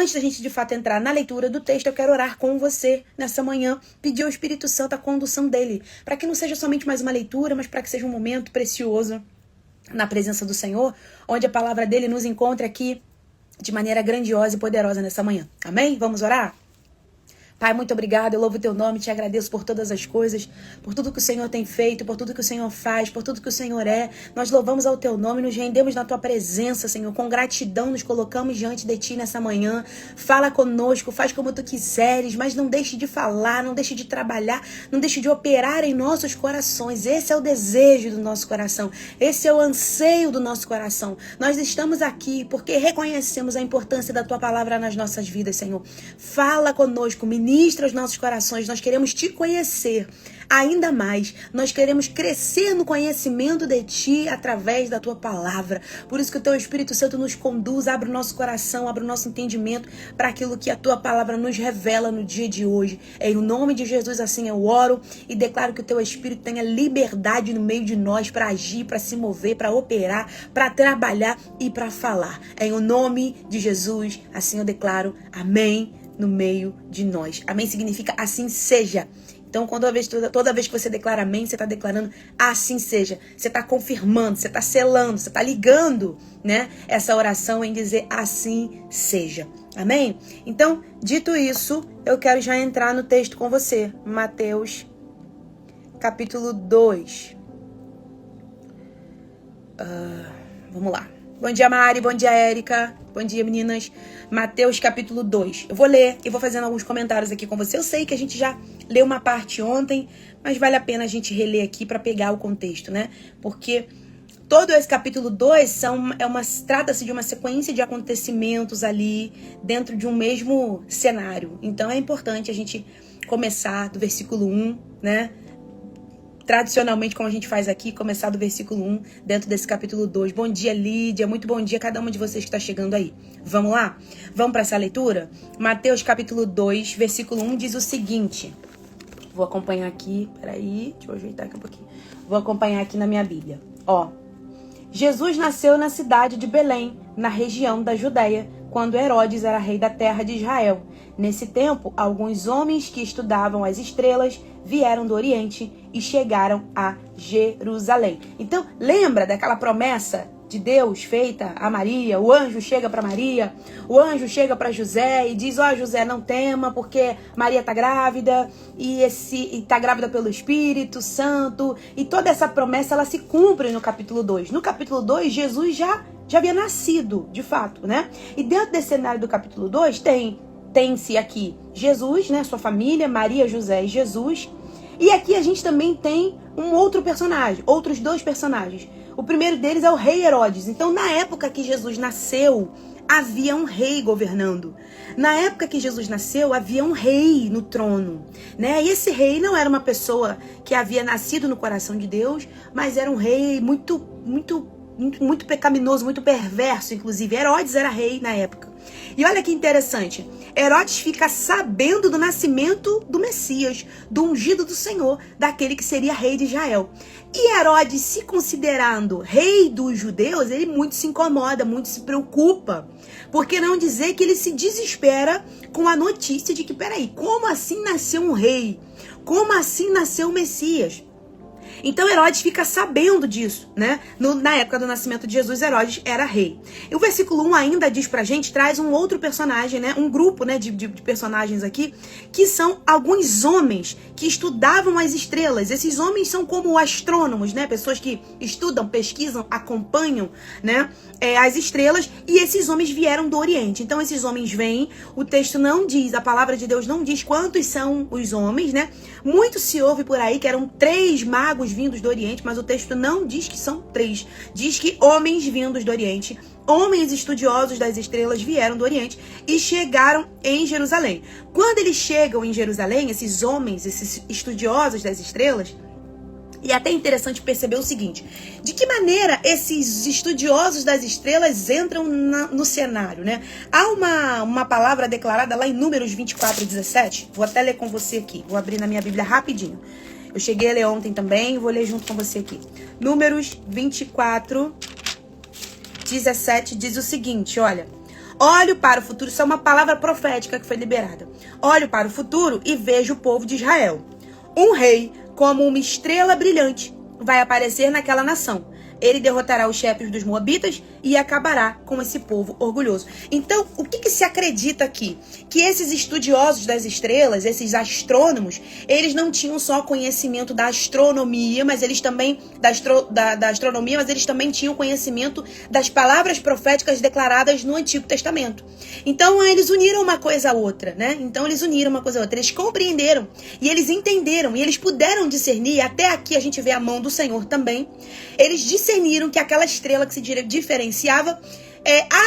antes da gente de fato entrar na leitura do texto, eu quero orar com você nessa manhã, pedir ao Espírito Santo a condução dele, para que não seja somente mais uma leitura, mas para que seja um momento precioso na presença do Senhor, onde a palavra dele nos encontre aqui de maneira grandiosa e poderosa nessa manhã. Amém? Vamos orar? Pai, muito obrigado, eu louvo o teu nome, te agradeço por todas as coisas, por tudo que o Senhor tem feito, por tudo que o Senhor faz, por tudo que o Senhor é. Nós louvamos ao teu nome, nos rendemos na tua presença, Senhor, com gratidão nos colocamos diante de ti nessa manhã. Fala conosco, faz como tu quiseres, mas não deixe de falar, não deixe de trabalhar, não deixe de operar em nossos corações. Esse é o desejo do nosso coração, esse é o anseio do nosso coração. Nós estamos aqui porque reconhecemos a importância da tua palavra nas nossas vidas, Senhor. Fala conosco, ministra os nossos corações, nós queremos te conhecer ainda mais, nós queremos crescer no conhecimento de ti através da tua palavra. Por isso que o teu Espírito Santo nos conduz, abre o nosso coração, abre o nosso entendimento para aquilo que a tua palavra nos revela no dia de hoje. Em nome de Jesus, assim eu oro e declaro que o teu Espírito tenha liberdade no meio de nós para agir, para se mover, para operar, para trabalhar e para falar. Em o nome de Jesus, assim eu declaro, amém, no meio de nós. Amém significa assim seja. Então, toda vez que você declara amém, você está declarando assim seja. Você está confirmando, você está selando, você está ligando, né, essa oração em dizer assim seja. Amém? Então, dito isso, eu quero já entrar no texto com você. Mateus, capítulo 2. Vamos lá. Bom dia, Mari. Bom dia, Érica. Bom dia, meninas. Mateus, capítulo 2. Eu vou ler e vou fazendo alguns comentários aqui com você. Eu sei que a gente já leu uma parte ontem, mas vale a pena a gente reler aqui para pegar o contexto, né? Porque todo esse capítulo 2 trata-se de uma sequência de acontecimentos ali dentro de um mesmo cenário. Então é importante a gente começar do versículo 1, né? Tradicionalmente, como a gente faz aqui, começar do versículo 1 dentro desse capítulo 2. Bom dia, Lídia. Muito bom dia a cada uma de vocês que está chegando aí. Vamos lá? Vamos para essa leitura? Mateus, capítulo 2, versículo 1 diz o seguinte. Vou acompanhar aqui. Peraí, deixa eu ajeitar aqui um pouquinho. Vou acompanhar aqui na minha Bíblia. Ó. Jesus nasceu na cidade de Belém, na região da Judéia, quando Herodes era rei da terra de Israel. Nesse tempo, alguns homens que estudavam as estrelas vieram do Oriente e chegaram a Jerusalém. Então, lembra daquela promessa de Deus feita a Maria? O anjo chega para Maria, o anjo chega para José e diz, José, não tema, porque Maria está grávida e está grávida pelo Espírito Santo. E toda essa promessa, ela se cumpre no capítulo 2. No capítulo 2, Jesus já havia nascido, de fato, né? E dentro desse cenário do capítulo 2, tem-se aqui Jesus, né? Sua família, Maria, José e Jesus. E aqui a gente também tem um outro personagem, outros dois personagens. O primeiro deles é o rei Herodes. Então, na época que Jesus nasceu, havia um rei governando. Na época que Jesus nasceu, havia um rei no trono, né? E esse rei não era uma pessoa que havia nascido no coração de Deus, mas era um rei muito pecaminoso, muito perverso, inclusive. Herodes era rei na época. E olha que interessante, Herodes fica sabendo do nascimento do Messias, do ungido do Senhor, daquele que seria rei de Israel. E Herodes, se considerando rei dos judeus, ele muito se incomoda, muito se preocupa. Por que não dizer que ele se desespera com a notícia de que, peraí, como assim nasceu um rei? Como assim nasceu o Messias? Então Herodes fica sabendo disso, né? Na época do nascimento de Jesus, Herodes era rei. E o versículo 1 ainda diz pra gente, traz um outro personagem, né? Um grupo, né, de personagens aqui, que são alguns homens que estudavam as estrelas. Esses homens são como astrônomos, né? Pessoas que estudam, pesquisam, acompanham, né, as estrelas. E esses homens vieram do Oriente. Então esses homens vêm, o texto não diz, a palavra de Deus não diz quantos são os homens, né? Muito se ouve por aí que eram 3 magos vindos do Oriente, mas o texto não diz que são 3. Diz que homens vindos do Oriente, homens estudiosos das estrelas vieram do Oriente e chegaram em Jerusalém. Quando eles chegam em Jerusalém, esses homens, esses estudiosos das estrelas, e é até interessante perceber o seguinte, de que maneira esses estudiosos das estrelas entram no cenário, né? Há uma palavra declarada lá em Números 24:17, vou até ler com você aqui, vou abrir na minha Bíblia rapidinho. Eu cheguei a ler ontem também, vou ler junto com você aqui. Números 24:17 diz o seguinte, olha. Olho para o futuro, isso é uma palavra profética que foi liberada. Olho para o futuro e vejo o povo de Israel. Um rei, como uma estrela brilhante, vai aparecer naquela nação. Ele derrotará os chefes dos moabitas e acabará com esse povo orgulhoso. Então, o que se acredita aqui? Que esses estudiosos das estrelas, esses astrônomos, eles não tinham só conhecimento da astronomia, mas eles também da astronomia, mas eles também tinham conhecimento das palavras proféticas declaradas no Antigo Testamento. Então, eles uniram uma coisa a outra, né? Eles compreenderam e eles entenderam e eles puderam discernir. Até aqui a gente vê a mão do Senhor também. Eles discerniram que aquela estrela que se diferenciava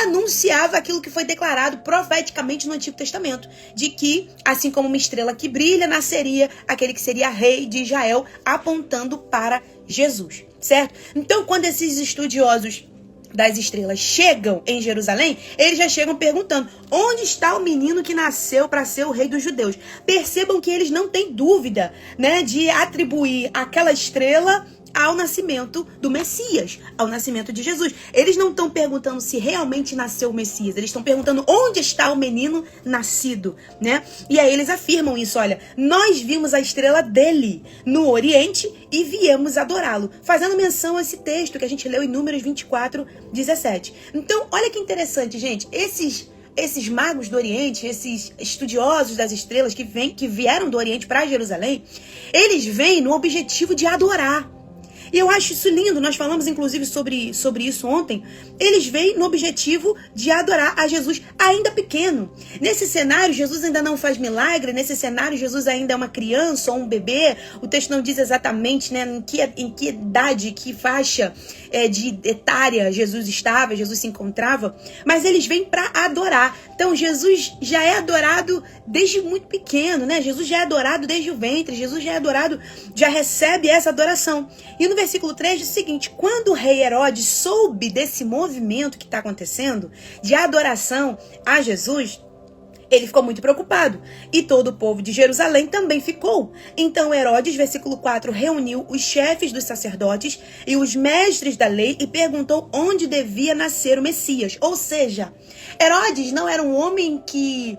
anunciava aquilo que foi declarado profeticamente no Antigo Testamento, de que, assim como uma estrela que brilha, nasceria aquele que seria rei de Israel, apontando para Jesus, certo? Então, quando esses estudiosos das estrelas chegam em Jerusalém, eles já chegam perguntando: onde está o menino que nasceu para ser o rei dos judeus? Percebam que eles não têm dúvida, né, de atribuir aquela estrela ao nascimento do Messias, ao nascimento de Jesus. Eles não estão perguntando se realmente nasceu o Messias, eles estão perguntando onde está o menino nascido, né? E aí eles afirmam isso: olha, nós vimos a estrela dele no Oriente e viemos adorá-lo, fazendo menção a esse texto que a gente leu em Números 24, 17. Então, olha que interessante, gente, esses magos do Oriente, esses estudiosos das estrelas que vieram do Oriente para Jerusalém, eles vêm no objetivo de adorar. E eu acho isso lindo, nós falamos inclusive sobre isso ontem. Eles vêm no objetivo de adorar a Jesus ainda pequeno. Nesse cenário, Jesus ainda não faz milagre, nesse cenário, Jesus ainda é uma criança ou um bebê. O texto não diz exatamente, né, em que idade, que faixa de etária Jesus estava, Jesus se encontrava, mas eles vêm para adorar. Então Jesus já é adorado desde muito pequeno, né? Jesus já é adorado desde o ventre, Jesus já é adorado, já recebe essa adoração. E no versículo 3 diz o seguinte: quando o rei Herodes soube desse movimento que está acontecendo, de adoração a Jesus, ele ficou muito preocupado, e todo o povo de Jerusalém também ficou. Então Herodes, versículo 4, reuniu os chefes dos sacerdotes e os mestres da lei e perguntou onde devia nascer o Messias. Ou seja, Herodes não era um homem que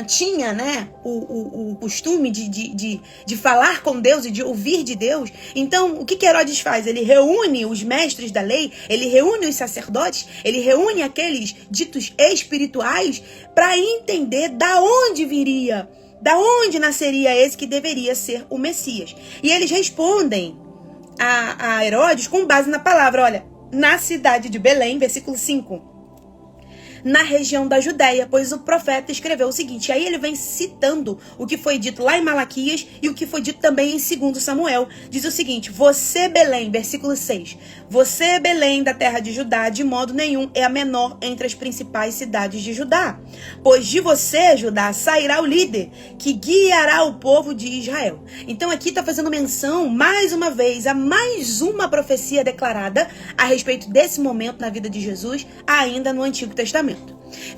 tinha, né, o costume de falar com Deus e de ouvir de Deus. Então, o que Herodes faz? Ele reúne os mestres da lei, ele reúne os sacerdotes, ele reúne aqueles ditos espirituais para entender da onde viria, da onde nasceria esse que deveria ser o Messias. E eles respondem a Herodes com base na palavra, olha, na cidade de Belém, versículo 5. Na região da Judéia, pois o profeta escreveu o seguinte. Aí ele vem citando o que foi dito lá em Malaquias e o que foi dito também em 2 Samuel. Diz o seguinte: você, Belém, versículo 6, você, Belém, da terra de Judá, de modo nenhum é a menor entre as principais cidades de Judá, pois de você, Judá, sairá o líder que guiará o povo de Israel. Então aqui está fazendo menção, mais uma vez, a mais uma profecia declarada a respeito desse momento na vida de Jesus, ainda no Antigo Testamento.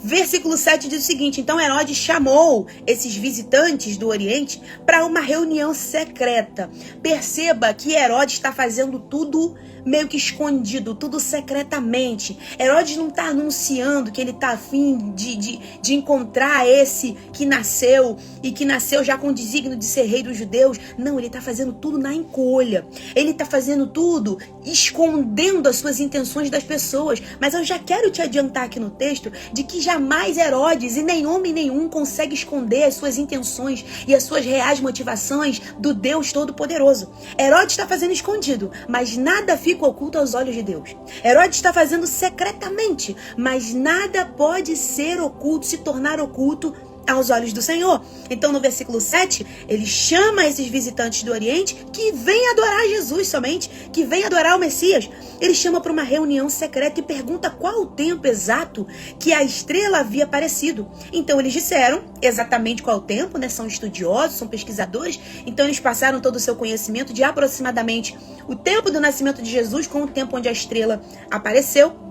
Versículo 7 diz o seguinte: então Herodes chamou esses visitantes do Oriente para uma reunião secreta. Perceba que Herodes está fazendo tudo meio que escondido, tudo secretamente. Herodes não está anunciando que ele está a fim de encontrar esse que nasceu e que nasceu já com o desígnio de ser rei dos judeus. Não, ele está fazendo tudo na encolha. Ele está fazendo tudo escondendo as suas intenções das pessoas. Mas eu já quero te adiantar aqui no texto de que jamais Herodes e nem homem nenhum consegue esconder as suas intenções e as suas reais motivações do Deus Todo-Poderoso. Herodes está fazendo escondido, mas nada fica oculto aos olhos de Deus. Herodes está fazendo secretamente, mas nada pode ser oculto, se tornar oculto aos olhos do Senhor. Então no versículo 7, ele chama esses visitantes do Oriente que vêm adorar Jesus somente, que vêm adorar o Messias. Ele chama para uma reunião secreta e pergunta qual o tempo exato que a estrela havia aparecido. Então eles disseram exatamente qual o tempo, né? São estudiosos, são pesquisadores, então eles passaram todo o seu conhecimento de aproximadamente o tempo do nascimento de Jesus com o tempo onde a estrela apareceu.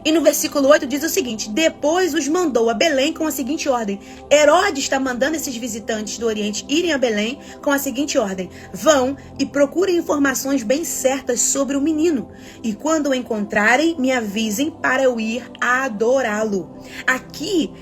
E no versículo 8 diz o seguinte: depois os mandou a Belém com a seguinte ordem. Herodes está mandando esses visitantes do Oriente irem a Belém com a seguinte ordem: vão e procurem informações bem certas sobre o menino. E quando o encontrarem, me avisem para eu ir adorá-lo. Aqui,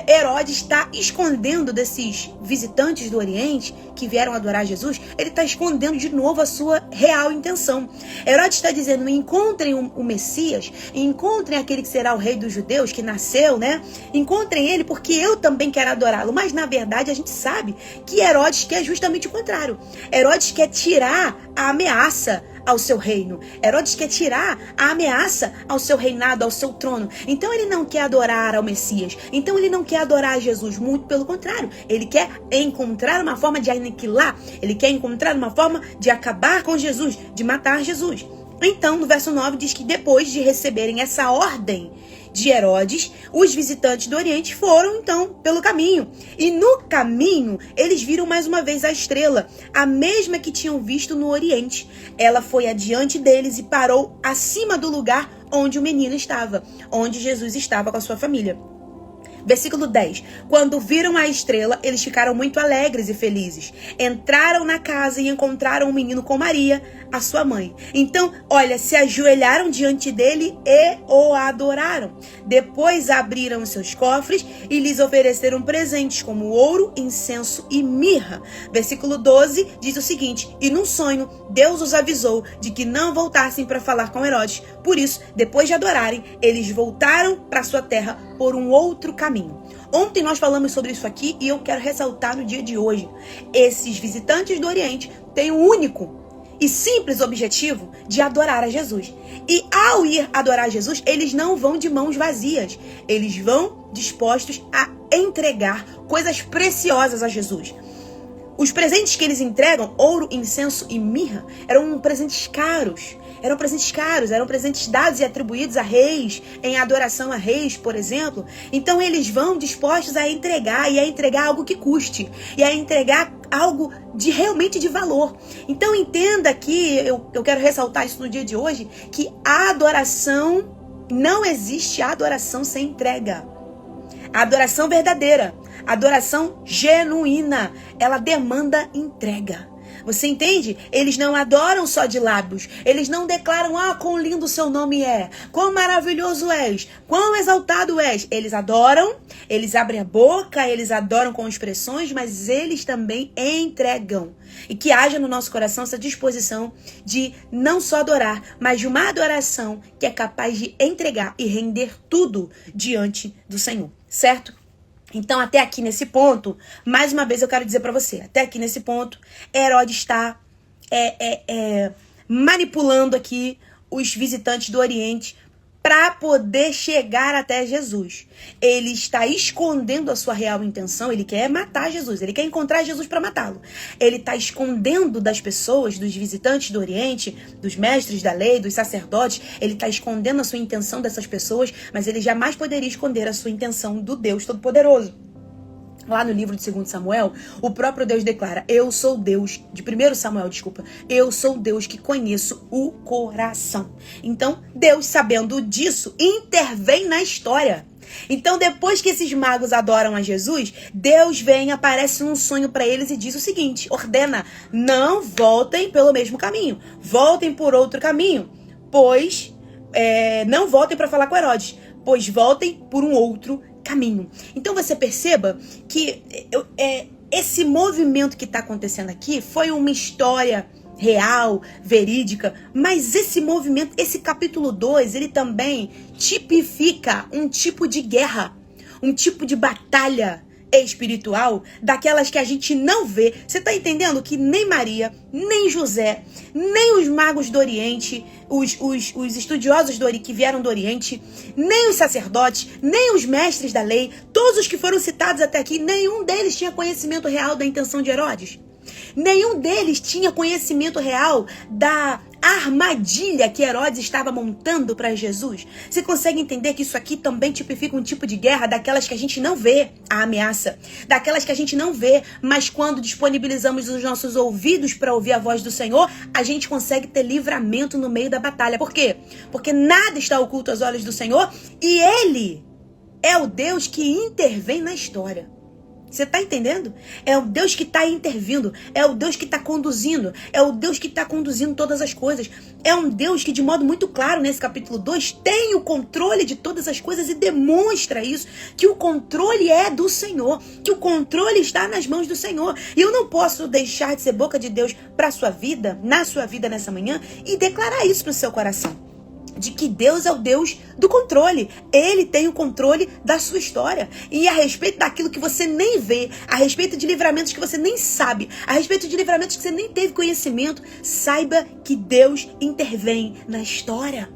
Herodes está escondendo desses visitantes do Oriente que vieram adorar Jesus, ele está escondendo de novo a sua real intenção. Herodes está dizendo: encontrem o Messias, encontrem aquele que será o rei dos judeus, que nasceu, né? Encontrem ele porque eu também quero adorá-lo. Mas na verdade a gente sabe que Herodes quer justamente o contrário. Herodes quer tirar a ameaça ao seu reino. Herodes quer tirar a ameaça ao seu reinado, ao seu trono. Então ele não quer adorar ao Messias. Então ele não quer adorar a Jesus. Muito pelo contrário. Ele quer encontrar uma forma de aniquilar. Ele quer encontrar uma forma de acabar com Jesus, de matar Jesus. Então, no verso 9 diz que depois de receberem essa ordem de Herodes, os visitantes do Oriente foram, então, pelo caminho. E no caminho, eles viram mais uma vez a estrela, a mesma que tinham visto no Oriente. Ela foi adiante deles e parou acima do lugar onde o menino estava, onde Jesus estava com a sua família. Versículo 10. Quando viram a estrela, eles ficaram muito alegres e felizes. Entraram na casa e encontraram o menino com Maria, a sua mãe. Então, olha, se ajoelharam diante dele e o adoraram. Depois abriram seus cofres e lhes ofereceram presentes como ouro, incenso e mirra. Versículo 12 diz o seguinte: e num sonho, Deus os avisou de que não voltassem para falar com Herodes. Por isso, depois de adorarem, eles voltaram para sua terra por um outro caminho. Ontem nós falamos sobre isso aqui e eu quero ressaltar no dia de hoje. Esses visitantes do Oriente têm um único e simples objetivo de adorar a Jesus. E ao ir adorar a Jesus, eles não vão de mãos vazias. Eles vão dispostos a entregar coisas preciosas a Jesus. Os presentes que eles entregam, ouro, incenso e mirra, eram presentes caros. Eram presentes dados e atribuídos a reis, em adoração a reis, por exemplo. Então eles vão dispostos a entregar, e a entregar algo que custe, e a entregar algo realmente de valor. Então entenda que, eu quero ressaltar isso no dia de hoje, que a adoração, não existe adoração sem entrega. A adoração verdadeira, a adoração genuína, ela demanda entrega. Você entende? Eles não adoram só de lábios. Eles não declaram: quão lindo o seu nome é, quão maravilhoso és, quão exaltado és. Eles adoram, eles abrem a boca, eles adoram com expressões, mas eles também entregam. E que haja no nosso coração essa disposição de não só adorar, mas de uma adoração que é capaz de entregar e render tudo diante do Senhor. Certo? Então, até aqui nesse ponto, mais uma vez eu quero dizer para você, até aqui nesse ponto, Herodes está manipulando aqui os visitantes do Oriente para poder chegar até Jesus. Ele está escondendo a sua real intenção, ele quer matar Jesus, ele quer encontrar Jesus para matá-lo. Ele está escondendo das pessoas, dos visitantes do Oriente, dos mestres da lei, dos sacerdotes, ele está escondendo a sua intenção dessas pessoas, mas ele jamais poderia esconder a sua intenção do Deus Todo-Poderoso. Lá no livro de 2 Samuel, o próprio Deus declara: eu sou Deus, de 1 Samuel, eu sou Deus que conheço o coração. Então, Deus, sabendo disso, intervém na história. Então, depois que esses magos adoram a Jesus, Deus vem, aparece num sonho para eles e diz o seguinte, ordena: não voltem pelo mesmo caminho, voltem por outro caminho, pois não voltem para falar com Herodes, pois voltem por um outro caminho. Então você perceba que esse movimento que está acontecendo aqui foi uma história real, verídica, mas esse movimento, esse capítulo 2, ele também tipifica um tipo de guerra, um tipo de batalha espiritual, daquelas que a gente não vê. Você tá entendendo que nem Maria, nem José, nem os magos do Oriente, os estudiosos que vieram do Oriente, nem os sacerdotes, nem os mestres da lei, todos os que foram citados até aqui, nenhum deles tinha conhecimento real da intenção de Herodes. Nenhum deles tinha conhecimento real da a armadilha que Herodes estava montando para Jesus? Você consegue entender que isso aqui também tipifica um tipo de guerra daquelas que a gente não vê a ameaça, daquelas que a gente não vê, mas quando disponibilizamos os nossos ouvidos para ouvir a voz do Senhor, a gente consegue ter livramento no meio da batalha. Por quê? Porque nada está oculto aos olhos do Senhor e Ele é o Deus que intervém na história. Você está entendendo? É o Deus que está intervindo, é o Deus que está conduzindo, é o Deus que está conduzindo todas as coisas. É um Deus que, de modo muito claro, nesse capítulo 2, tem o controle de todas as coisas e demonstra isso, que o controle é do Senhor, que o controle está nas mãos do Senhor. E eu não posso deixar de ser boca de Deus para a sua vida, na sua vida nessa manhã, e declarar isso no seu coração. De que Deus é o Deus do controle. Ele tem o controle da sua história. E a respeito daquilo que você nem vê, a respeito de livramentos que você nem sabe, a respeito de livramentos que você nem teve conhecimento, saiba que Deus intervém na história.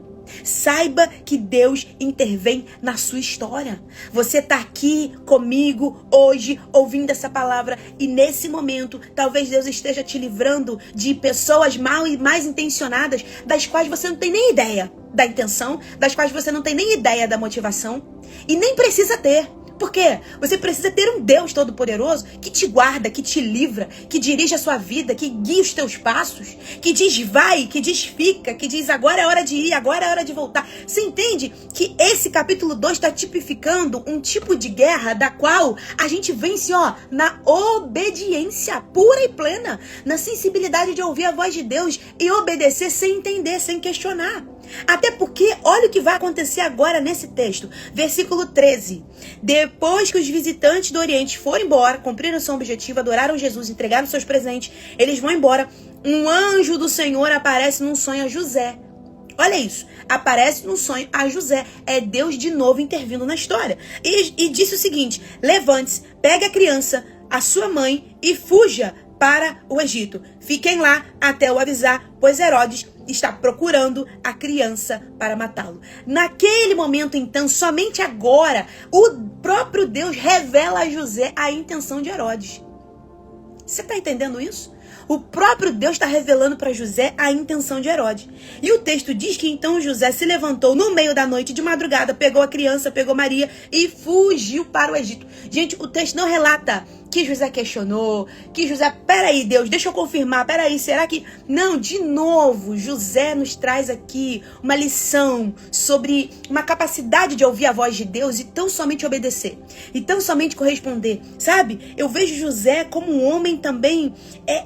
Saiba que Deus intervém na sua história. Você está aqui comigo hoje, ouvindo essa palavra, e nesse momento, talvez Deus esteja te livrando de pessoas mal e mais intencionadas, das quais você não tem nem ideia da intenção, das quais você não tem nem ideia da motivação, e nem precisa ter. Por quê? Você precisa ter um Deus todo-poderoso que te guarda, que te livra, que dirige a sua vida, que guia os teus passos, que diz vai, que diz fica, que diz agora é hora de ir, agora é hora de voltar. Você entende que esse capítulo 2 está tipificando um tipo de guerra da qual a gente vence, na obediência pura e plena, na sensibilidade de ouvir a voz de Deus e obedecer sem entender, sem questionar. Até porque, olha o que vai acontecer agora nesse texto. Versículo 13. Depois que os visitantes do Oriente foram embora, cumpriram seu objetivo, adoraram Jesus, entregaram seus presentes, eles vão embora. Um anjo do Senhor aparece num sonho a José. Olha isso. Aparece num sonho a José. É Deus de novo intervindo na história. E disse o seguinte: levante-se, pegue a criança, a sua mãe e fuja para o Egito. Fiquem lá até o avisar, pois Herodes está procurando a criança para matá-lo. Naquele momento, então, somente agora, o próprio Deus revela a José a intenção de Herodes. Você está entendendo isso? O próprio Deus está revelando para José a intenção de Herodes. E o texto diz que então José se levantou no meio da noite, de madrugada, pegou a criança, pegou Maria e fugiu para o Egito. Gente, o texto não relata que José questionou, que José, peraí Deus, deixa eu confirmar, peraí, será que... Não, de novo, José nos traz aqui uma lição sobre uma capacidade de ouvir a voz de Deus e tão somente obedecer, e tão somente corresponder, sabe? Eu vejo José como um homem também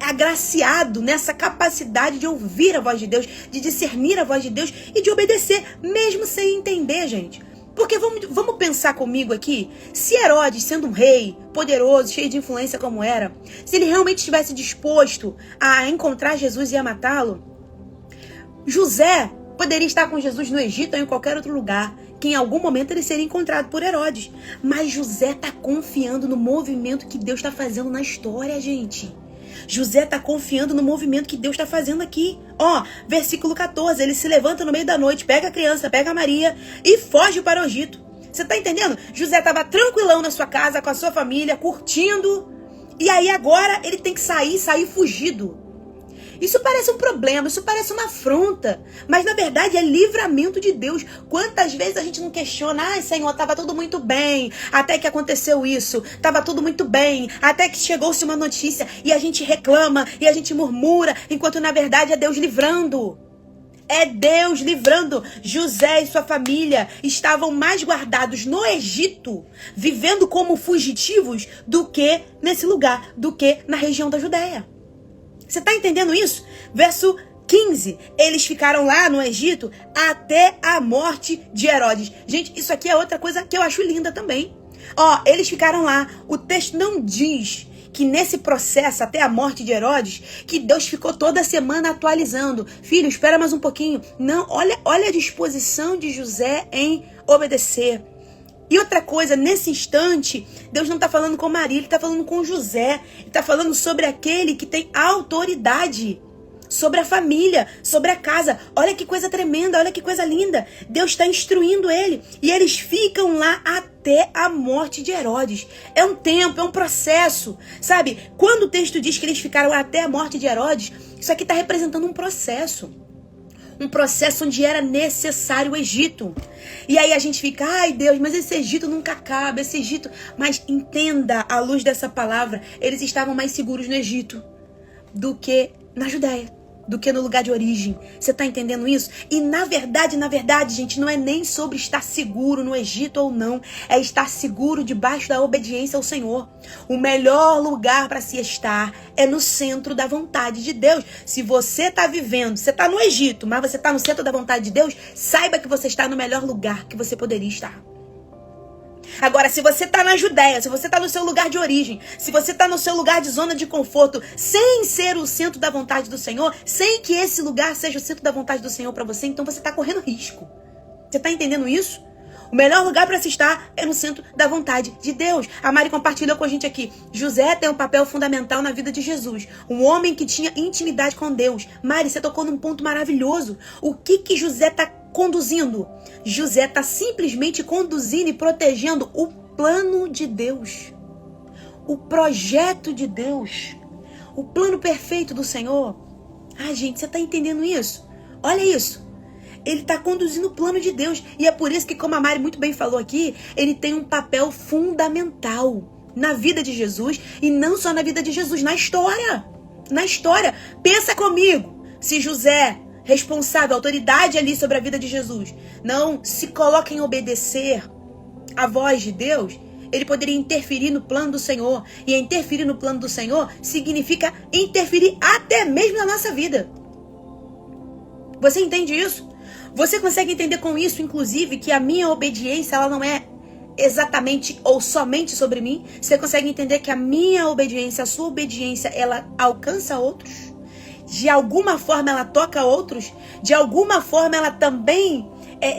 agraciado nessa capacidade de ouvir a voz de Deus, de discernir a voz de Deus e de obedecer, mesmo sem entender, gente. Porque vamos pensar comigo aqui, se Herodes, sendo um rei poderoso, cheio de influência como era, se ele realmente estivesse disposto a encontrar Jesus e a matá-lo, José poderia estar com Jesus no Egito ou em qualquer outro lugar, que em algum momento ele seria encontrado por Herodes. Mas José está confiando no movimento que Deus está fazendo na história, gente. José está confiando no movimento que Deus está fazendo aqui. Versículo 14, ele se levanta no meio da noite, pega a criança, pega a Maria e foge para o Egito. Você está entendendo? José estava tranquilão na sua casa, com a sua família, curtindo. E aí agora ele tem que sair fugido. Isso parece um problema, isso parece uma afronta. Mas na verdade é livramento de Deus. Quantas vezes a gente não questiona: ai Senhor, estava tudo muito bem, até que aconteceu isso. Estava tudo muito bem, até que chegou-se uma notícia. E a gente reclama, e a gente murmura, enquanto na verdade é Deus livrando. É Deus livrando. José e sua família estavam mais guardados no Egito, vivendo como fugitivos, do que nesse lugar, do que na região da Judéia. Você está entendendo isso? Verso 15. Eles ficaram lá no Egito até a morte de Herodes. Gente, isso aqui é outra coisa que eu acho linda também. Eles ficaram lá. O texto não diz que nesse processo até a morte de Herodes, que Deus ficou toda semana atualizando. Filho, espera mais um pouquinho. Não, olha a disposição de José em obedecer. E outra coisa, nesse instante, Deus não está falando com Maria, Ele está falando com José. Ele está falando sobre aquele que tem autoridade sobre a família, sobre a casa. Olha que coisa tremenda, olha que coisa linda. Deus está instruindo ele. E eles ficam lá até a morte de Herodes. É um tempo, é um processo. Sabe, quando o texto diz que eles ficaram até a morte de Herodes, isso aqui está representando um processo. Um processo onde era necessário o Egito. E aí a gente fica, ai Deus, mas esse Egito nunca acaba, esse Egito... Mas entenda, à luz dessa palavra, eles estavam mais seguros no Egito do que na Judéia, do que no lugar de origem. Você tá entendendo isso? E na verdade, gente, não é nem sobre estar seguro no Egito ou não. É estar seguro debaixo da obediência ao Senhor. O melhor lugar para se estar é no centro da vontade de Deus. Se você tá vivendo, você tá no Egito, mas você tá no centro da vontade de Deus, saiba que você está no melhor lugar que você poderia estar. Agora, se você tá na Judéia, se você tá no seu lugar de origem, se você tá no seu lugar de zona de conforto, sem ser o centro da vontade do Senhor, sem que esse lugar seja o centro da vontade do Senhor para você, então você tá correndo risco. Você tá entendendo isso? O melhor lugar para se estar é no centro da vontade de Deus. A Mari compartilhou com a gente aqui. José tem um papel fundamental na vida de Jesus. Um homem que tinha intimidade com Deus. Mari, você tocou num ponto maravilhoso. O que José tá conduzindo? José está simplesmente conduzindo e protegendo o plano de Deus, o projeto de Deus, o plano perfeito do Senhor. Ah, gente, você está entendendo isso? Olha isso. Ele está conduzindo o plano de Deus. E é por isso que, como a Mari muito bem falou aqui, ele tem um papel fundamental na vida de Jesus. E não só na vida de Jesus, na história. Na história. Pensa comigo. Se José, responsável, autoridade ali sobre a vida de Jesus, não se coloca em obedecer a voz de Deus, ele poderia interferir no plano do Senhor. E interferir no plano do Senhor significa interferir até mesmo na nossa vida. Você entende isso? Você consegue entender com isso, inclusive, que a minha obediência, ela não é exatamente ou somente sobre mim? Você consegue entender que a minha obediência, a sua obediência, ela alcança outros? De alguma forma ela toca outros? De alguma forma ela também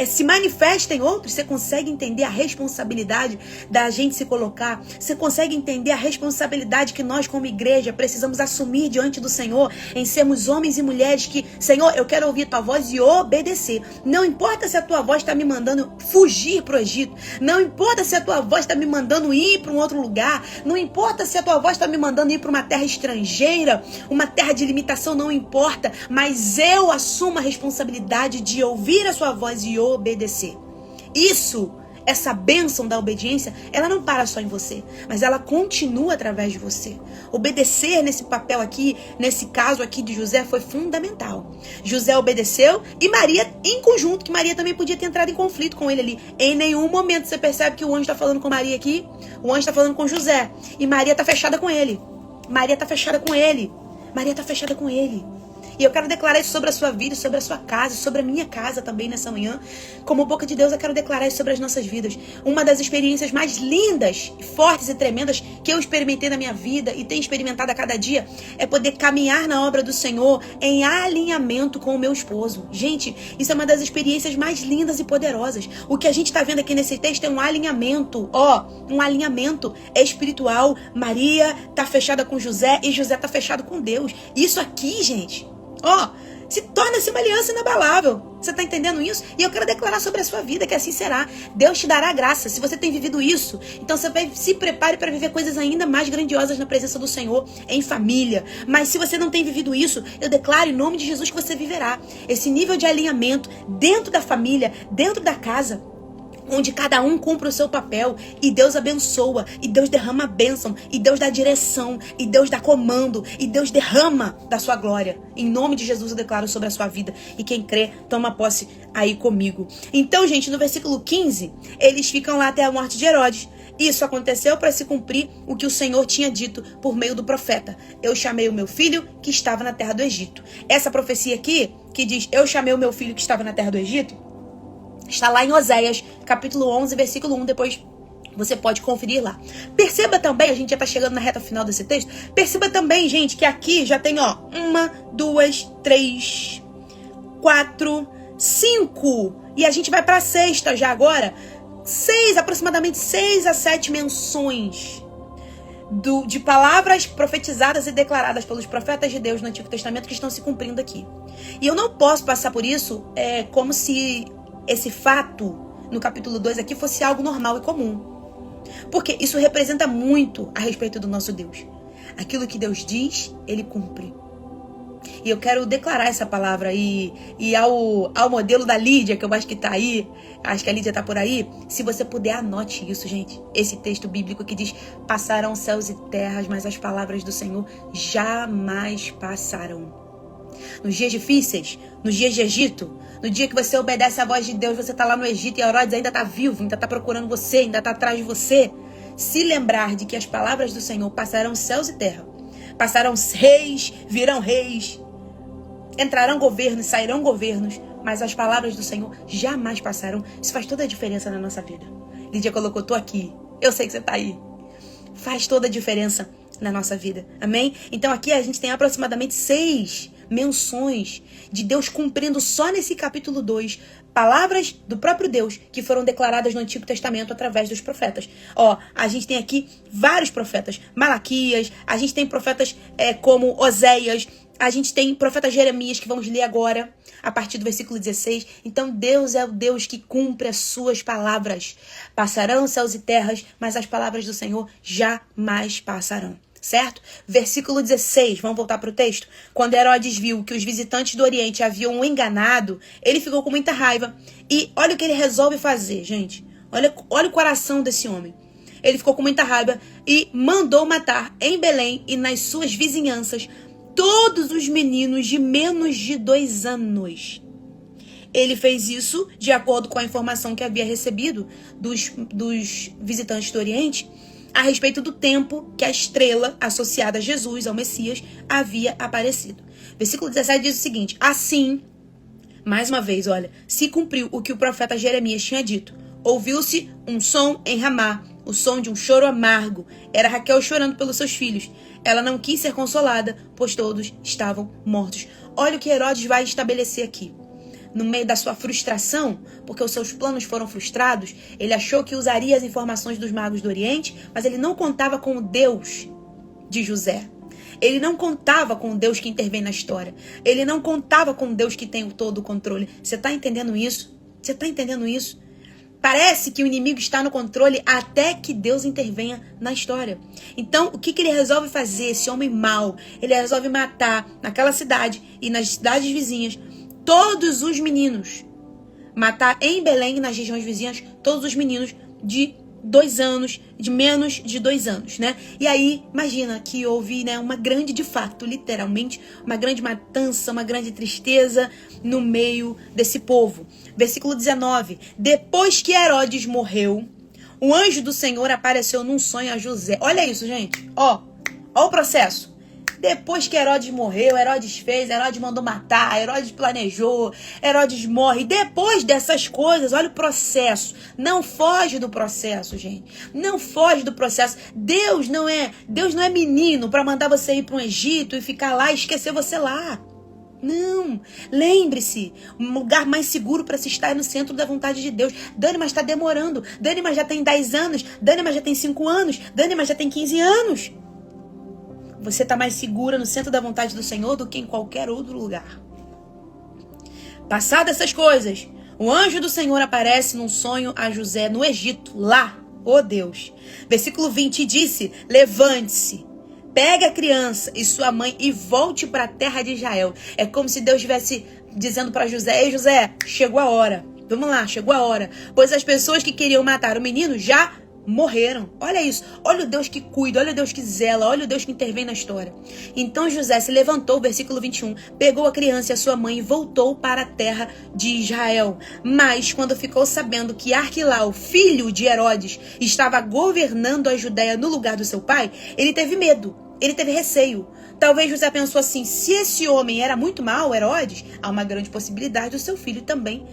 se manifesta em outros? Você consegue entender a responsabilidade da gente se colocar? Você consegue entender a responsabilidade que nós como igreja precisamos assumir diante do Senhor, em sermos homens e mulheres que, Senhor, eu quero ouvir tua voz e obedecer. Não importa se a tua voz está me mandando fugir para o Egito, não importa se a tua voz está me mandando ir para um outro lugar, não importa se a tua voz está me mandando ir para uma terra estrangeira, uma terra de limitação, não importa, mas eu assumo a responsabilidade de ouvir a sua voz e obedecer. Isso, essa bênção da obediência, ela não para só em você, mas ela continua através de você. Obedecer nesse papel aqui, nesse caso aqui de José, foi fundamental. José obedeceu e Maria em conjunto, que Maria também podia ter entrado em conflito com ele ali. Em nenhum momento você percebe que o anjo está falando com Maria aqui, o anjo está falando com José, e Maria está fechada com ele. Maria está fechada com ele. Maria está fechada com ele. E eu quero declarar isso sobre a sua vida, sobre a sua casa, sobre a minha casa também nessa manhã. Como boca de Deus, eu quero declarar isso sobre as nossas vidas. Uma das experiências mais lindas, fortes e tremendas que eu experimentei na minha vida e tenho experimentado a cada dia é poder caminhar na obra do Senhor em alinhamento com o meu esposo. Gente, isso é uma das experiências mais lindas e poderosas. O que a gente está vendo aqui nesse texto é um alinhamento. Um alinhamento espiritual. Maria está fechada com José e José está fechado com Deus. Isso aqui, gente, se torna-se uma aliança inabalável. Você está entendendo isso? E eu quero declarar sobre a sua vida que assim será. Deus te dará graça. Se você tem vivido isso, então você vai se prepare para viver coisas ainda mais grandiosas na presença do Senhor, em família. Mas se você não tem vivido isso, eu declaro em nome de Jesus que você viverá esse nível de alinhamento dentro da família, dentro da casa, onde cada um cumpre o seu papel, e Deus abençoa, e Deus derrama a bênção, e Deus dá direção, e Deus dá comando, e Deus derrama da sua glória. Em nome de Jesus eu declaro sobre a sua vida, e quem crê, toma posse aí comigo. Então, gente, no versículo 15, eles ficam lá até a morte de Herodes. Isso aconteceu para se cumprir o que o Senhor tinha dito por meio do profeta. Eu chamei o meu filho que estava na terra do Egito. Essa profecia aqui, que diz, eu chamei o meu filho que estava na terra do Egito, está lá em Oséias, capítulo 11, versículo 1, depois você pode conferir lá. Perceba também, a gente já está chegando na reta final desse texto, perceba também, gente, que aqui já tem, 1, 2, 3, 4, 5, e a gente vai para a sexta já agora, aproximadamente 6 a 7 menções de palavras profetizadas e declaradas pelos profetas de Deus no Antigo Testamento que estão se cumprindo aqui. E eu não posso passar por isso como se esse fato no capítulo 2 aqui fosse algo normal e comum. Porque isso representa muito a respeito do nosso Deus. Aquilo que Deus diz, Ele cumpre. E eu quero declarar essa palavra aí. E ao modelo da Lídia, que eu acho que tá aí, acho que a Lídia tá por aí, se você puder, anote isso, gente. Esse texto bíblico que diz: passarão céus e terras, mas as palavras do Senhor jamais passarão. Nos dias difíceis, nos dias de Egito, no dia que você obedece à voz de Deus, você tá lá no Egito e Herodes ainda tá vivo, ainda tá procurando você, ainda tá atrás de você. Se lembrar de que as palavras do Senhor passarão céus e terra, passarão reis, virão reis, entrarão governos, sairão governos, mas as palavras do Senhor jamais passarão. Isso faz toda a diferença na nossa vida. Lídia colocou: tô aqui, eu sei que você tá aí. Faz toda a diferença na nossa vida, amém? Então aqui a gente tem aproximadamente 6 menções de Deus cumprindo só nesse capítulo 2 palavras do próprio Deus que foram declaradas no Antigo Testamento através dos profetas. A gente tem aqui vários profetas: Malaquias, a gente tem profetas como Oséias, a gente tem profeta Jeremias, que vamos ler agora a partir do versículo 16. Então Deus é o Deus que cumpre as suas palavras. Passarão céus e terras, mas as palavras do Senhor jamais passarão. Certo? Versículo 16, vamos voltar para o texto. Quando Herodes viu que os visitantes do Oriente haviam o enganado, ele ficou com muita raiva. E olha o que ele resolve fazer, gente. Olha o coração desse homem. Ele ficou com muita raiva e mandou matar em Belém e nas suas vizinhanças todos os meninos de menos de 2 anos. Ele fez isso de acordo com a informação que havia recebido dos visitantes do Oriente a respeito do tempo que a estrela associada a Jesus, ao Messias, havia aparecido. Versículo 17 diz o seguinte: assim, mais uma vez, olha, se cumpriu o que o profeta Jeremias tinha dito. Ouviu-se um som em Ramá, o som de um choro amargo. Era Raquel chorando pelos seus filhos. Ela não quis ser consolada, pois todos estavam mortos. Olha o que Herodes vai estabelecer aqui. No meio da sua frustração, porque os seus planos foram frustrados, ele achou que usaria as informações dos magos do Oriente, mas ele não contava com o Deus de José. Ele não contava com o Deus que intervém na história. Ele não contava com o Deus que tem todo o controle. Você está entendendo isso? Você está entendendo isso? Parece que o inimigo está no controle até que Deus intervenha na história. Então, o que ele resolve fazer, esse homem mau? Ele resolve matar naquela cidade e nas cidades vizinhas todos os meninos. Matar em Belém e nas regiões vizinhas todos os meninos de 2 anos, de menos de 2 anos, né? E aí, imagina que houve, né, uma grande, de fato, literalmente, uma grande matança, uma grande tristeza no meio desse povo. Versículo 19. Depois que Herodes morreu, o anjo do Senhor apareceu num sonho a José. Olha isso, gente. Ó o processo. Depois que Herodes morreu, Herodes fez, Herodes mandou matar, Herodes planejou, Herodes morre. Depois dessas coisas, olha o processo. Não foge do processo, gente. Não foge do processo. Deus não é menino para mandar você ir para um Egito e ficar lá e esquecer você lá. Não, lembre-se, um lugar mais seguro para se estar é no centro da vontade de Deus. Dani, mas está demorando. Dani, mas já tem 10 anos. Dani, mas já tem 5 anos. Dani, mas já tem 15 anos. Você está mais segura no centro da vontade do Senhor do que em qualquer outro lugar. Passadas essas coisas, o anjo do Senhor aparece num sonho a José no Egito, lá, Deus. Versículo 20 disse: levante-se, pegue a criança e sua mãe e volte para a terra de Israel. É como se Deus estivesse dizendo para José: ei, José, chegou a hora. Vamos lá, chegou a hora. Pois as pessoas que queriam matar o menino já morreram. Olha isso. Olha o Deus que cuida, olha o Deus que zela, olha o Deus que intervém na história. Então José se levantou, versículo 21, pegou a criança e a sua mãe e voltou para a terra de Israel. Mas quando ficou sabendo que Arquilau, filho de Herodes, estava governando a Judéia no lugar do seu pai, ele teve medo, ele teve receio. Talvez José pensou assim: se esse homem era muito mau, Herodes, há uma grande possibilidade do seu filho também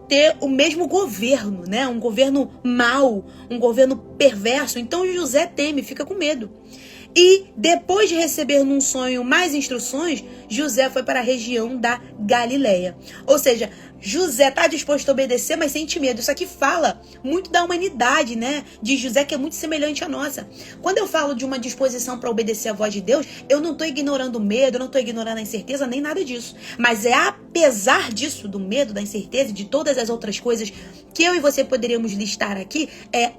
ter o mesmo governo, né? Um governo mau, um governo perverso. Então José teme, fica com medo. E depois de receber num sonho mais instruções, José foi para a região da Galileia. Ou seja, José está disposto a obedecer, mas sente medo. Isso aqui fala muito da humanidade, né? De José, que é muito semelhante à nossa. Quando eu falo de uma disposição para obedecer a voz de Deus, eu não estou ignorando o medo, eu não estou ignorando a incerteza, nem nada disso. Mas é apesar disso, do medo, da incerteza e de todas as outras coisas que eu e você poderíamos listar aqui,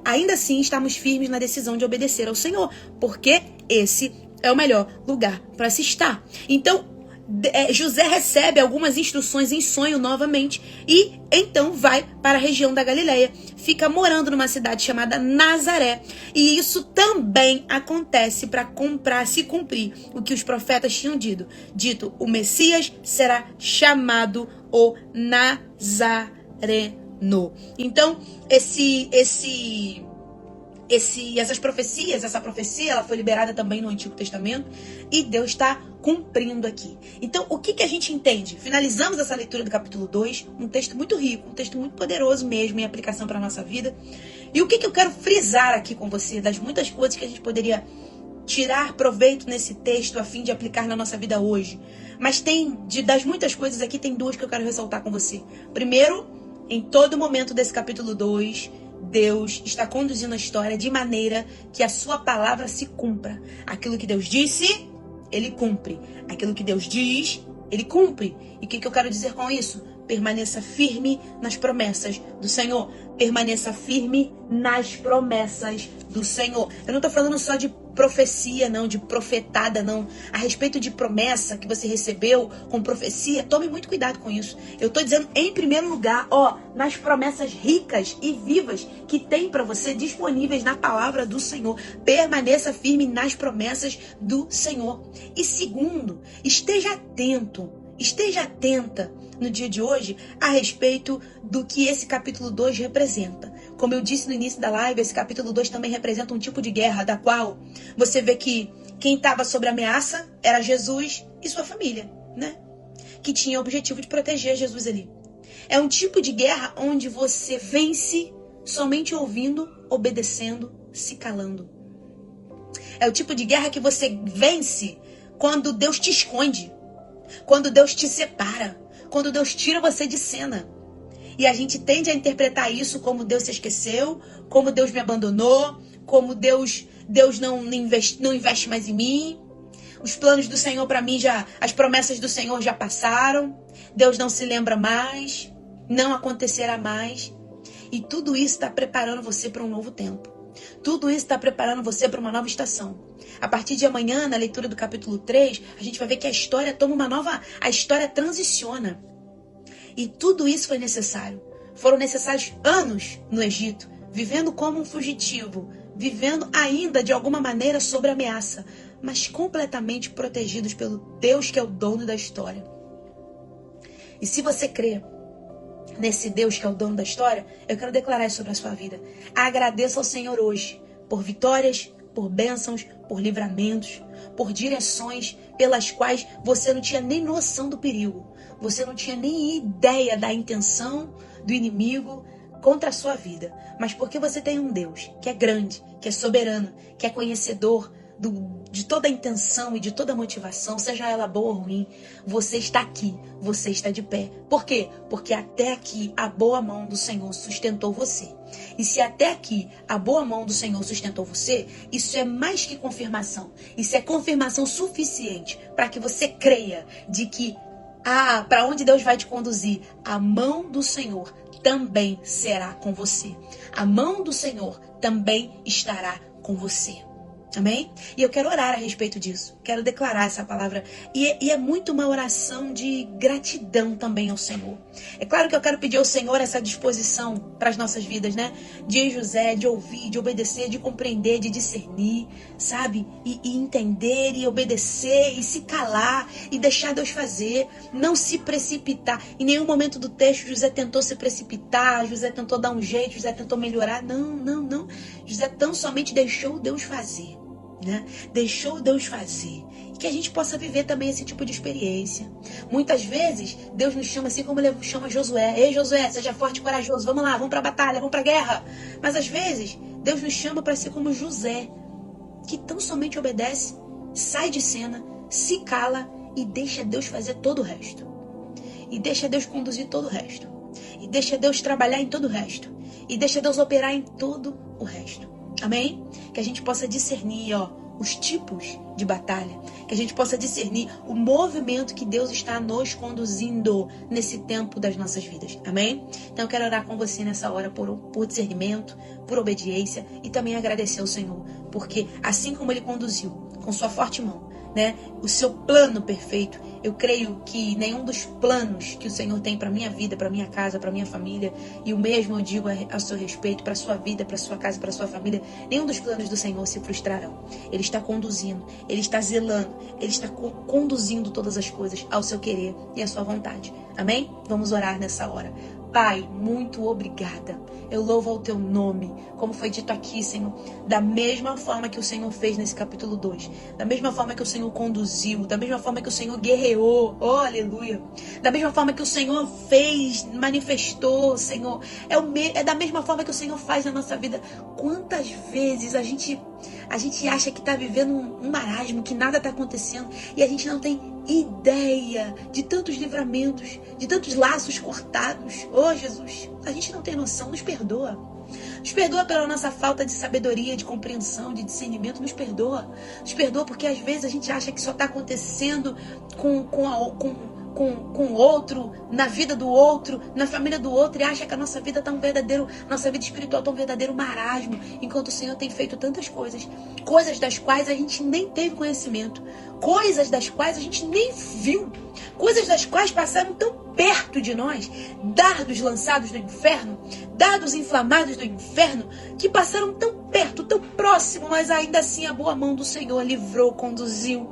ainda assim estamos firmes na decisão de obedecer ao Senhor. Porque esse é o melhor lugar para se estar. Então, José recebe algumas instruções em sonho novamente e então vai para a região da Galileia. Fica morando numa cidade chamada Nazaré. E isso também acontece para se cumprir o que os profetas tinham dito. O Messias será chamado o Nazareno. Então, essa profecia, ela foi liberada também no Antigo Testamento e Deus está cumprindo aqui. Então, o que a gente entende? Finalizamos essa leitura do capítulo 2, um texto muito rico, um texto muito poderoso mesmo em aplicação para a nossa vida. E o que eu quero frisar aqui com você, das muitas coisas que a gente poderia tirar proveito nesse texto a fim de aplicar na nossa vida hoje. Mas das muitas coisas aqui, tem duas que eu quero ressaltar com você. Primeiro, em todo momento desse capítulo 2, Deus está conduzindo a história de maneira que a sua palavra se cumpra. Aquilo que Deus disse, Ele cumpre. Aquilo que Deus diz, Ele cumpre. E o que eu quero dizer com isso? Permaneça firme nas promessas do Senhor. Permaneça firme nas promessas do Senhor. Eu não estou falando só de profecia, não, de profetada, não. A respeito de promessa que você recebeu com profecia, tome muito cuidado com isso. Eu estou dizendo, em primeiro lugar, nas promessas ricas e vivas que tem para você disponíveis na palavra do Senhor. Permaneça firme nas promessas do Senhor. E segundo, esteja atenta no dia de hoje a respeito do que esse capítulo 2 representa. Como eu disse no início da live, esse capítulo 2 também representa um tipo de guerra da qual você vê que quem estava sob ameaça era Jesus e sua família, né? Que tinha o objetivo de proteger Jesus ali. É um tipo de guerra onde você vence somente ouvindo, obedecendo, se calando. É o tipo de guerra que você vence quando Deus te esconde, quando Deus te separa, quando Deus tira você de cena. E a gente tende a interpretar isso como Deus se esqueceu, como Deus me abandonou, como Deus não investe mais em mim. Os planos do Senhor para mim as promessas do Senhor já passaram. Deus não se lembra mais, não acontecerá mais. E tudo isso está preparando você para um novo tempo. Tudo isso está preparando você para uma nova estação. A partir de amanhã, na leitura do capítulo 3, a gente vai ver que a história a história transiciona. E tudo isso foi necessário. Foram necessários anos no Egito, vivendo como um fugitivo, vivendo ainda de alguma maneira sob ameaça, mas completamente protegidos pelo Deus que é o dono da história. E se você crê nesse Deus que é o dono da história, eu quero declarar isso sobre a sua vida. Agradeça ao Senhor hoje por vitórias, por bênçãos, por livramentos, por direções pelas quais você não tinha nem noção do perigo. Você não tinha nem ideia da intenção do inimigo contra a sua vida. Mas porque você tem um Deus que é grande, que é soberano, que é conhecedor de toda a intenção e de toda a motivação, seja ela boa ou ruim, você está aqui, você está de pé. Por quê? Porque até aqui a boa mão do Senhor sustentou você. E se até aqui a boa mão do Senhor sustentou você, isso é mais que confirmação. Isso é confirmação suficiente para que você creia de que para onde Deus vai te conduzir, a mão do Senhor também será com você. A mão do Senhor também estará com você. Amém? E eu quero orar a respeito disso. Quero declarar essa palavra. E é muito uma oração de gratidão também ao Senhor. É claro que eu quero pedir ao Senhor essa disposição para as nossas vidas, né? De José, de ouvir, de obedecer, de compreender, de discernir, sabe? E entender, e obedecer, e se calar, e deixar Deus fazer. Não se precipitar. Em nenhum momento do texto José tentou se precipitar, José tentou dar um jeito, José tentou melhorar. Não. José tão somente deixou Deus fazer. Né? Deixou Deus fazer. E que a gente possa viver também esse tipo de experiência. Muitas vezes Deus nos chama assim como Ele chama Josué. Ei, Josué, seja forte e corajoso. Vamos lá, vamos pra batalha, vamos pra guerra. Mas às vezes Deus nos chama para ser como José, que tão somente obedece, sai de cena, se cala e deixa Deus fazer todo o resto. E deixa Deus conduzir todo o resto. E deixa Deus trabalhar em todo o resto. E deixa Deus operar em todo o resto. Amém? Que a gente possa discernir, os tipos de batalha. Que a gente possa discernir o movimento que Deus está nos conduzindo nesse tempo das nossas vidas. Amém? Então eu quero orar com você nessa hora por discernimento, por obediência e também agradecer ao Senhor. Porque assim como Ele conduziu com sua forte mão, né? O seu plano perfeito. Eu creio que nenhum dos planos que o Senhor tem para minha vida, para minha casa, para minha família, e o mesmo eu digo a seu respeito, para sua vida, para sua casa, para sua família, nenhum dos planos do Senhor se frustrarão. Ele está conduzindo, Ele está zelando, Ele está conduzindo todas as coisas ao seu querer e à sua vontade. Amém? Vamos orar nessa hora. Pai, muito obrigada. Eu louvo ao teu nome, como foi dito aqui, Senhor, da mesma forma que o Senhor fez nesse capítulo 2, da mesma forma que o Senhor conduziu, da mesma forma que o Senhor guerreou, oh, aleluia, da mesma forma que o Senhor fez, manifestou, Senhor, é da mesma forma que o Senhor faz na nossa vida. Quantas vezes a gente acha que está vivendo um marasmo, que nada está acontecendo, e a gente não tem ideia de tantos livramentos, de tantos laços cortados. Oh, Jesus, a gente não tem noção. Nos perdoa. Nos perdoa pela nossa falta de sabedoria, de compreensão, de discernimento. Nos perdoa. Nos perdoa porque às vezes a gente acha que só está acontecendo com o outro, na vida do outro, na família do outro, e acha que a nossa vida tá nossa vida espiritual tá um verdadeiro marasmo, enquanto o Senhor tem feito tantas coisas das quais a gente nem teve conhecimento, coisas das quais a gente nem viu, coisas das quais passaram tão perto de nós, dardos lançados do inferno, dardos inflamados do inferno, que passaram tão perto, tão próximo, mas ainda assim a boa mão do Senhor livrou, conduziu,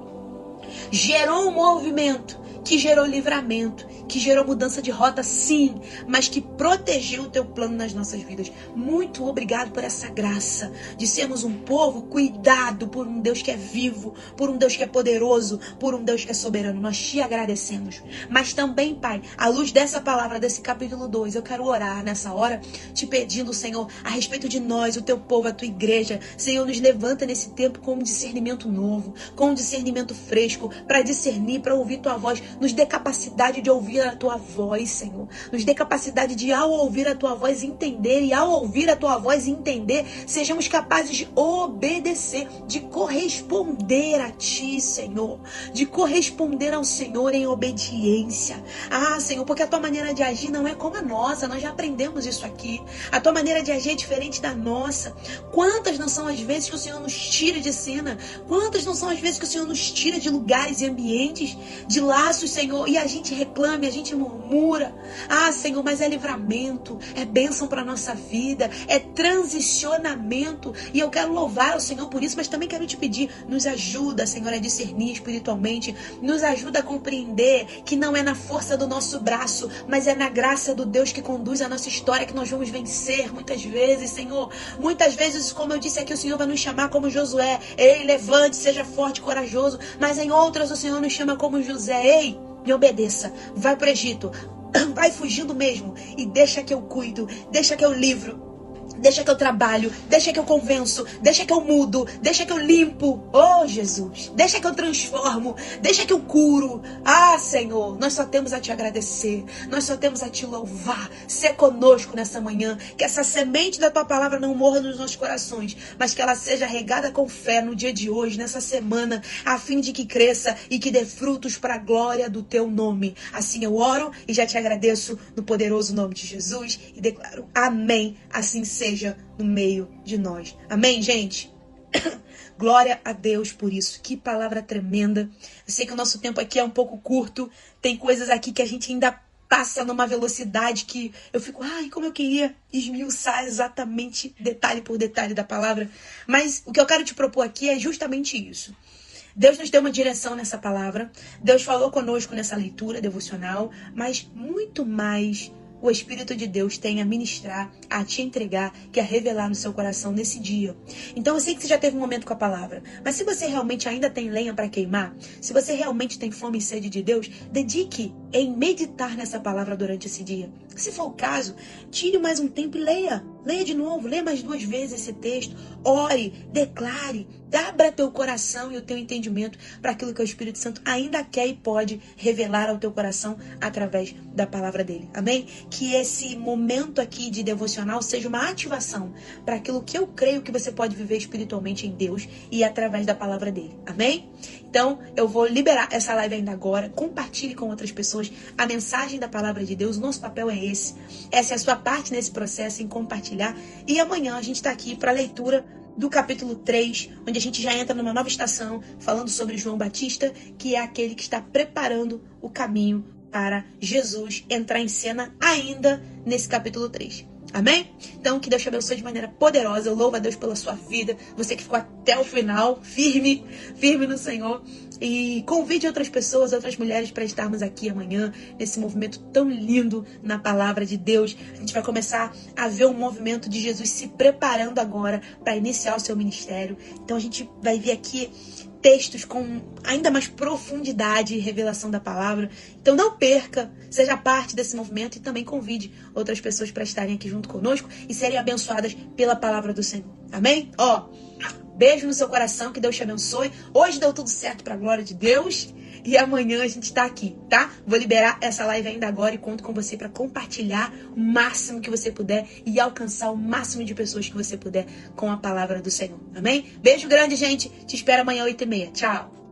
gerou um movimento que gerou livramento, que gerou mudança de rota, sim, mas que protegeu o teu plano nas nossas vidas. Muito obrigado por essa graça de sermos um povo cuidado por um Deus que é vivo, por um Deus que é poderoso, por um Deus que é soberano. Nós te agradecemos. Mas também, Pai, à luz dessa palavra, desse capítulo 2, eu quero orar nessa hora, te pedindo, Senhor, a respeito de nós, o teu povo, a tua igreja. Senhor, nos levanta nesse tempo com um discernimento novo, com um discernimento fresco, para discernir, para ouvir tua voz. Nos dê capacidade de ouvir a tua voz, Senhor. Nos dê capacidade de, ao ouvir a tua voz, entender. E ao ouvir a tua voz e entender, sejamos capazes de obedecer, de corresponder a ti, Senhor. De corresponder ao Senhor em obediência. Ah, Senhor, porque a tua maneira de agir não é como a nossa. Nós já aprendemos isso aqui. A tua maneira de agir é diferente da nossa. Quantas não são as vezes que o Senhor nos tira de cena? Quantas não são as vezes que o Senhor nos tira de lugares e ambientes, de laços, Senhor, e a gente reclama, a gente murmura. Ah, Senhor, mas é livramento, é bênção para a nossa vida, é transicionamento. E eu quero louvar o Senhor por isso, mas também quero te pedir, nos ajuda, Senhor, a discernir espiritualmente, nos ajuda a compreender que não é na força do nosso braço, mas é na graça do Deus que conduz a nossa história que nós vamos vencer muitas vezes, Senhor. Muitas vezes, como eu disse aqui, o Senhor vai nos chamar como Josué. Ei, levante, seja forte, corajoso. Mas em outras o Senhor nos chama como José. Ei, me obedeça, vai para o Egito, vai fugindo mesmo e deixa que eu cuido, deixa que eu livro, deixa que eu trabalho, deixa que eu convenço, deixa que eu mudo, deixa que eu limpo. Oh, Jesus, deixa que eu transformo, deixa que eu curo. Ah, Senhor, nós só temos a te agradecer, nós só temos a te louvar. Ser conosco nessa manhã, que essa semente da tua palavra não morra nos nossos corações, mas que ela seja regada com fé no dia de hoje, nessa semana, a fim de que cresça e que dê frutos para a glória do teu nome. Assim eu oro e já te agradeço no poderoso nome de Jesus e declaro amém, assim seja no meio de nós. Amém, gente? Glória a Deus por isso. Que palavra tremenda. Eu sei que o nosso tempo aqui é um pouco curto. Tem coisas aqui que a gente ainda passa numa velocidade que eu fico, ai, como eu queria esmiuçar exatamente detalhe por detalhe da palavra. Mas o que eu quero te propor aqui é justamente isso. Deus nos deu uma direção nessa palavra. Deus falou conosco nessa leitura devocional. Mas muito mais o Espírito de Deus tem a ministrar, a te entregar, que a revelar no seu coração nesse dia. Então eu sei que você já teve um momento com a palavra, mas se você realmente ainda tem lenha para queimar, se você realmente tem fome e sede de Deus, dedique em meditar nessa palavra durante esse dia. Se for o caso, tire mais um tempo e leia. Leia de novo, leia mais 2 vezes esse texto. Ore, declare, abra teu coração e o teu entendimento para aquilo que o Espírito Santo ainda quer e pode revelar ao teu coração através da palavra dele. Amém? Que esse momento aqui de devocional seja uma ativação para aquilo que eu creio que você pode viver espiritualmente em Deus e através da palavra dele. Amém? Então, eu vou liberar essa live ainda agora. Compartilhe com outras pessoas a mensagem da palavra de Deus. Nosso papel é esse. Essa é a sua parte nesse processo, em compartilhar. E amanhã a gente está aqui para a leitura do capítulo 3, onde a gente já entra numa nova estação, falando sobre João Batista, que é aquele que está preparando o caminho para Jesus entrar em cena ainda nesse capítulo 3. Amém? Então, que Deus te abençoe de maneira poderosa. Eu louvo a Deus pela sua vida. Você que ficou até o final, firme no Senhor. E convide outras pessoas, outras mulheres para estarmos aqui amanhã, nesse movimento tão lindo na palavra de Deus. A gente vai começar a ver um movimento de Jesus se preparando agora para iniciar o seu ministério. Então, a gente vai ver aqui textos com ainda mais profundidade e revelação da palavra. Então não perca, seja parte desse movimento e também convide outras pessoas para estarem aqui junto conosco e serem abençoadas pela palavra do Senhor. Amém? Beijo no seu coração, que Deus te abençoe. Hoje deu tudo certo para a glória de Deus e amanhã a gente tá aqui, tá? Vou liberar essa live ainda agora e conto com você para compartilhar o máximo que você puder e alcançar o máximo de pessoas que você puder com a palavra do Senhor. Amém? Beijo grande, gente. Te espero amanhã 8h30. Tchau.